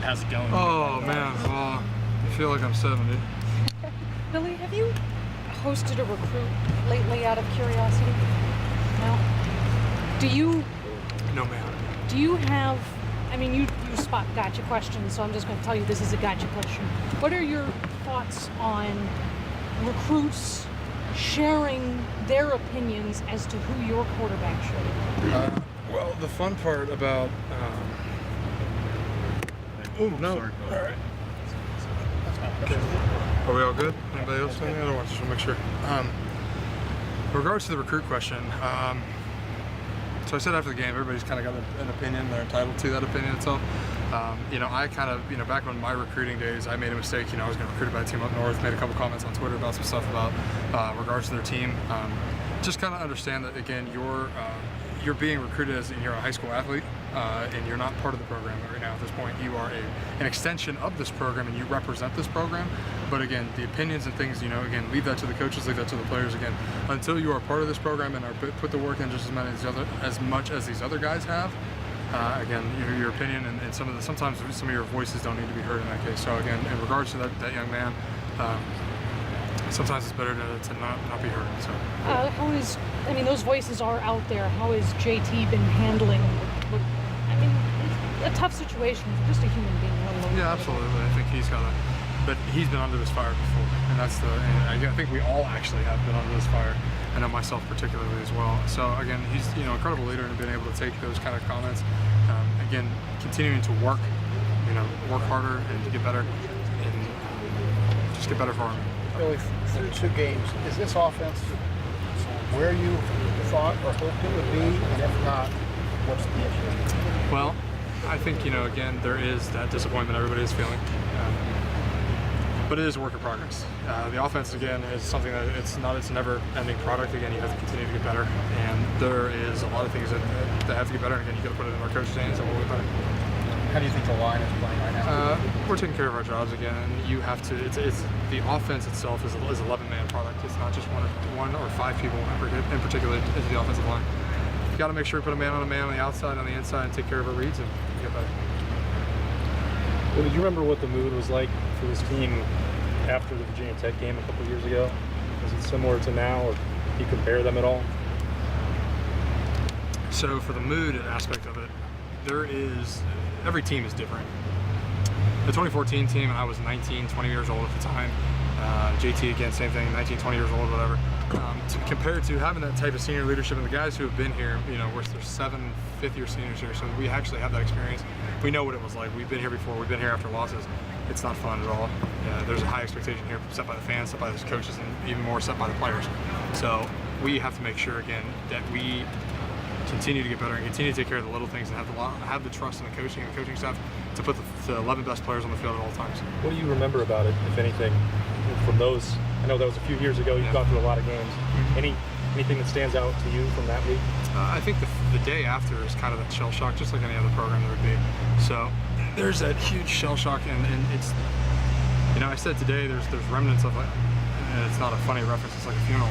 and how's it going? Oh man, well, I feel like I'm 70. Billy, have you hosted a recruit lately out of curiosity? No? No, ma'am. Do you have, I mean, you spot gotcha questions, so I'm just going to tell you this is a gotcha question. What are your thoughts on recruits sharing their opinions as to who your quarterback should be? Well, the fun part about, oh no, Sorry. all right. Are we all good? Anybody else? Any other ones? Just want to make sure. In regards to the recruit question, so I said after the game, everybody's kind of got an opinion. They're entitled to that opinion itself. I kind of, back when my recruiting days, I made a mistake. I was getting recruited by a team up north, made a couple comments on Twitter about some stuff about regards to their team. Just kind of understand that, again, you're being recruited as you're a high school athlete, and you're not part of the program right now at this point. You are an extension of this program, and you represent this program. But again, the opinions and things, again, leave that to the coaches, leave that to the players. Again, until you are part of this program and are put the work in just as much as these other guys have. Again, your opinion and sometimes some of your voices don't need to be heard in that case. So again, in regards to that young man, sometimes it's better to not be heard. So. Those voices are out there. How has JT been handling, a tough situation for just a human being? Yeah, absolutely. I think but he's been under this fire before, and I think we all actually have been under this fire. I know myself particularly as well. So again, he's an incredible leader and being able to take those kind of comments. Again, continuing to work harder and to get better, and just get better for him. Billy, through 2 games, is this offense where you thought or hoped it would be? And if not, what's the issue? Well, I think, again, there is that disappointment everybody is feeling. But it is a work in progress. The offense, again, is something that it's a never-ending product. Again, you have to continue to get better. And there is a lot of things that have to get better. Again, you got to put it in our coach's hands and we'll get better. How do you think the line is playing right now? We're taking care of our jobs again, and you have to. It's the offense itself is 11-man product. It's not just one or 5 people in particular into the offensive line. You got to make sure you put a man on the outside, on the inside, and take care of our reads and get better. Well, did you remember what the mood was like for this team after the Virginia Tech game a couple years ago? Is it similar to now, or do you compare them at all? So for the mood aspect of it, every team is different. The 2014 team, I was 19, 20 years old at the time. JT, again, same thing, 19, 20 years old, whatever. Compared to having that type of senior leadership and the guys who have been here, there's 7 fifth-year seniors here, so we actually have that experience. We know what it was like. We've been here before. We've been here after losses. It's not fun at all. There's a high expectation here set by the fans, set by the coaches, and even more set by the players. So we have to make sure, again, that we continue to get better and continue to take care of the little things and have the trust in the coaching and the coaching staff to put the 11 best players on the field at all times. What do you remember about it, if anything, from those? I know that was a few years ago. You've gone through a lot of games. Anything that stands out to you from that week? I think the day after is kind of that shell shock, just like any other program there would be. So there's that huge shell shock, and it's, I said today there's remnants of it, and it's not a funny reference. It's like a funeral.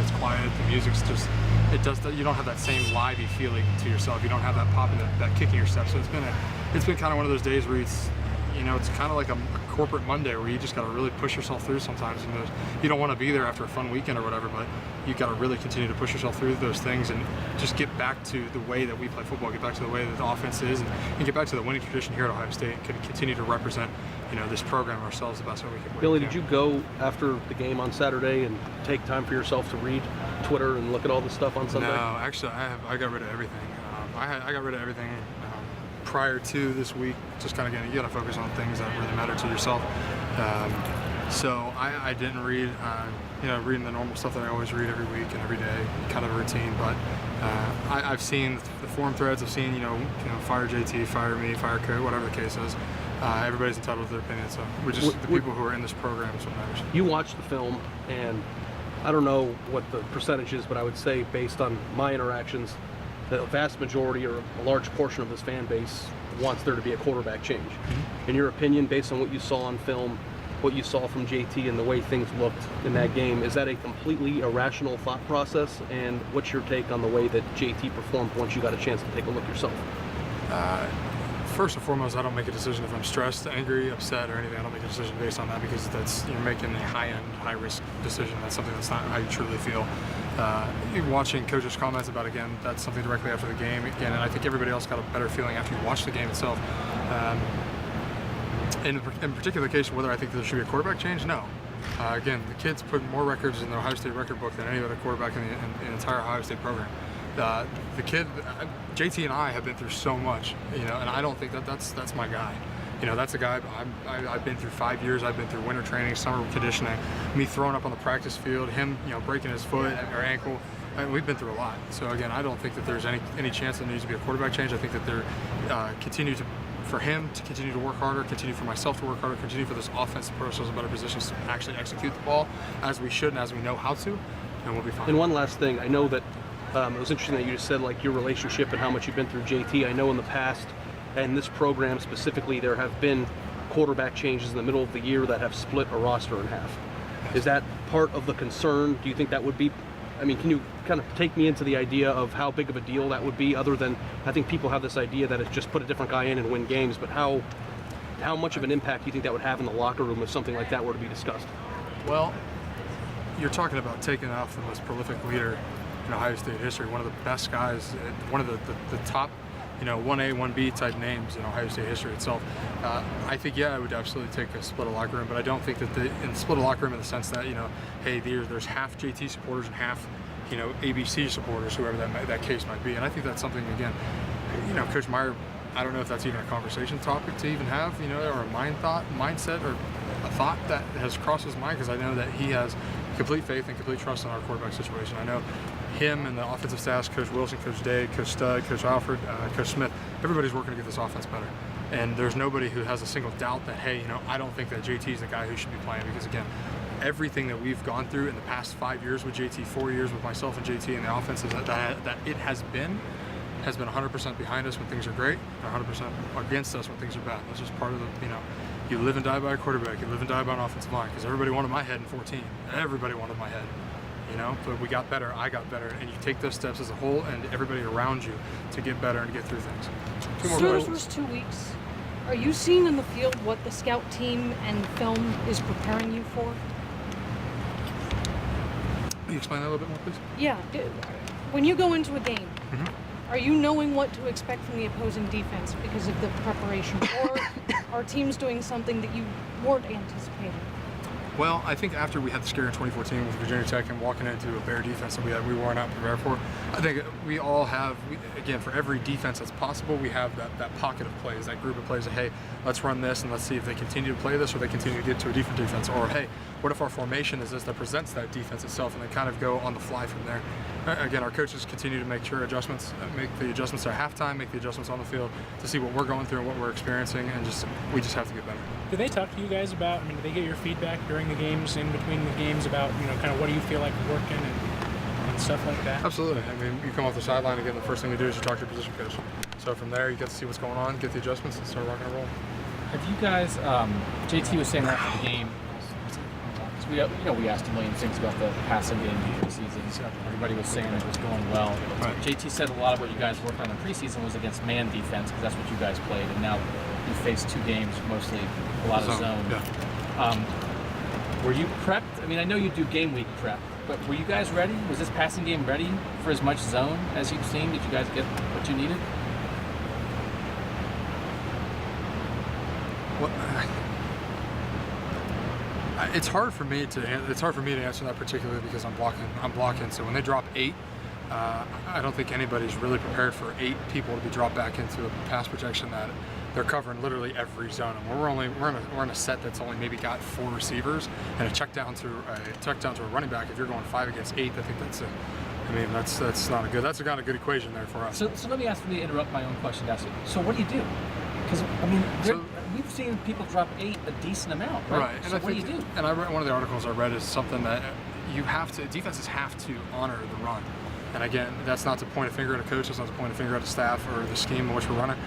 It's quiet. The music's just. You don't have that same lively feeling to yourself. You don't have that pop and that kick in your step. So it's been kind of one of those days where it's kind of like a corporate Monday where you just got to really push yourself through sometimes. And you don't want to be there after a fun weekend or whatever, but you got to really continue to push yourself through those things and just get back to the way that we play football, get back to the way that the offense is, and get back to the winning tradition here at Ohio State, and continue to represent this program ourselves the best way we can. Billy, did you go after the game on Saturday and take time for yourself to read Twitter and look at all the stuff on Sunday? No, actually, I got rid of everything. I got rid of everything prior to this week. Just kind of you got to focus on things that really matter to yourself. So I didn't read, reading the normal stuff that I always read every week and every day, kind of a routine. But I've seen the forum threads. I've seen fire JT, fire me, fire Coach, whatever the case is. Everybody's entitled to their opinion. So the people who are in this program is what matters. You watched the film, and I don't know what the percentage is, but I would say based on my interactions, the vast majority or a large portion of this fan base wants there to be a quarterback change. Mm-hmm. In your opinion, based on what you saw on film, what you saw from JT and the way things looked in that game, is that a completely irrational thought process? And what's your take on the way that JT performed once you got a chance to take a look yourself? first and foremost, I don't make a decision if I'm stressed, angry, upset, or anything. I don't make a decision based on that because you're making a high-end, high-risk decision. That's something that's not how you truly feel. You're watching coaches' comments about, again, that's something directly after the game. Again, and I think everybody else got a better feeling after you watch the game itself. In particular case, whether I think there should be a quarterback change, no. Again, the kid's put more records in the Ohio State record book than any other quarterback in the entire Ohio State program. The kid, JT and I have been through so much, and I don't think that's my guy. That's a guy I've been through 5 years. I've been through winter training, summer conditioning, me throwing up on the practice field, him, breaking his foot or ankle. We've been through a lot. So again, I don't think that there's any chance there needs to be a quarterback change. I think that there for him to continue to work harder, continue for myself to work harder, continue for this offense to put ourselves in better positions to actually execute the ball as we should and as we know how to, and we'll be fine. And one last thing, I know that it was interesting that you just said like your relationship and how much you've been through JT. I know in the past, and this program specifically, there have been quarterback changes in the middle of the year that have split a roster in half. Is that part of the concern? Do you think that would be, can you kind of take me into the idea of how big of a deal that would be, other than, I think people have this idea that it's just put a different guy in and win games, but how much of an impact do you think that would have in the locker room if something like that were to be discussed? Well, you're talking about taking off the most prolific leader in Ohio State history, one of the best guys, one of the top 1A, 1B type names in Ohio State history itself. I think, I would absolutely take a split of locker room, but I don't think that in split of locker room in the sense that, hey, there's half JT supporters and half, ABC supporters, whoever that case might be. And I think that's something, again, Coach Meyer, I don't know if that's even a conversation topic to even have, or a mindset or a thought that has crossed his mind, because I know that he has complete faith and complete trust in our quarterback situation. I know him and the offensive staff, Coach Wilson, Coach Day, Coach Stud, Coach Alfred, Coach Smith, everybody's working to get this offense better. And there's nobody who has a single doubt that, hey, I don't think that JT is the guy who should be playing, because again, everything that we've gone through in the past 5 years with JT, 4 years with myself and JT and the offenses that it has been 100% behind us when things are great, and 100% against us when things are bad. That's just part of the, you live and die by a quarterback, you live and die by an offensive line, because everybody wanted my head in 14. Everybody wanted my head. But we got better, I got better, and you take those steps as a whole and everybody around you to get better and to get through things. Through the first 2 weeks, are you seeing in the field what the scout team and film is preparing you for? Can you explain that a little bit more, please? Yeah. When you go into a game, are you knowing what to expect from the opposing defense because of the preparation? Or are teams doing something that you weren't anticipating? Well, I think after we had the scare in 2014 with Virginia Tech and walking into a Bear defense that we weren't out prepared for, I think we all have, again, for every defense that's possible, we have that pocket of plays, that group of plays that, hey, let's run this and let's see if they continue to play this or they continue to get to a different defense. Or, hey, what if our formation is this that presents that defense itself, and they kind of go on the fly from there. Again, our coaches continue to make adjustments at halftime, make the adjustments on the field to see what we're going through and what we're experiencing, and we just have to get better. Do they talk to you guys about, do they get your feedback during the games, in between the games about, kind of what do you feel like working and stuff like that? Absolutely. You come off the sideline, again, the first thing we do is you talk to your position coach. So from there, you get to see what's going on, get the adjustments, and start rocking and rolling. Have you guys, JT was saying after the game, we asked a million things about the passing game in the preseason. Everybody was saying it was going well. Right. JT said a lot of what you guys worked on in preseason was against man defense, because that's what you guys played, and now you faced 2 games, mostly a lot of zone. Yeah. Were you prepped? I know you do game week prep, but were you guys ready? Was this passing game ready for as much zone as you've seen? Did you guys get what you needed? It's hard for me to answer that particularly because I'm blocking. So when they drop 8, I don't think anybody's really prepared for 8 people to be dropped back into a pass protection that they're covering literally every zone. And we're in a set that's only maybe got 4 receivers and a check down to a running back. If you're going 5 against 8, I think that's not a good. That's not a good equation there for us. So let me interrupt my own question to ask you. So what do you do? Because we've seen people drop 8 a decent amount, right? Right. So what do you do? And one of the articles I read is something that defenses have to honor the run. And again, that's not to point a finger at a coach, it's not to point a finger at a staff or the scheme in which we're running,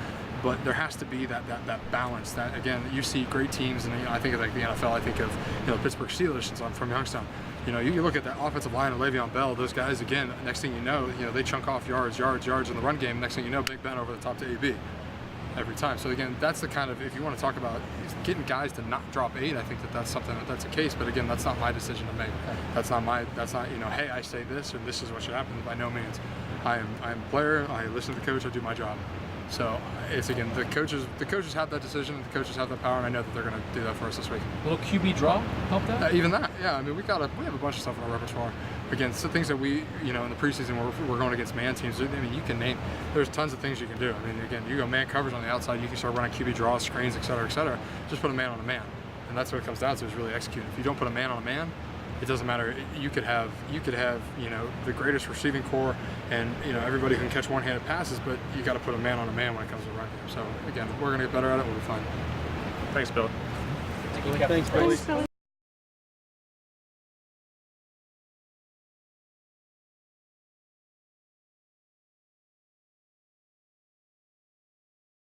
but there has to be that balance. That again, you see great teams, and I think of like the NFL. I think of the Pittsburgh Steelers since I'm from Youngstown. You look at that offensive line of Le'Veon Bell. Those guys again. Next thing you know, they chunk off yards in the run game. Next thing you know, Big Ben over the top to AB. every time. So again, that's the kind of, if you want to talk about getting guys to not drop 8, I think that's something that's a case. But again, that's not my decision to make. That's not hey, I say this or this is what should happen. By no means. I am a player. I listen to the coach. I do my job. So it's again, the coaches have that decision. The coaches have that power, and I know that they're going to do that for us this week. Little QB draw help that? Even that, yeah. I mean, we have a bunch of stuff in our repertoire. Again, so things that we, in the preseason where we're going against man teams. I mean, you can name. There's tons of things you can do. I mean, again, you go man coverage on the outside. You can start running QB draws, screens, et cetera, et cetera. Just put a man on a man, and that's what it comes down to, is really executing. If you don't put a man on a man, it doesn't matter. You could have the greatest receiving core, and everybody can catch one-handed passes, but you got to put a man on a man when it comes to the run game. So again, we're going to get better at it. We'll be fine. Thanks, Bill. Thanks, Billy. Thanks, Billy.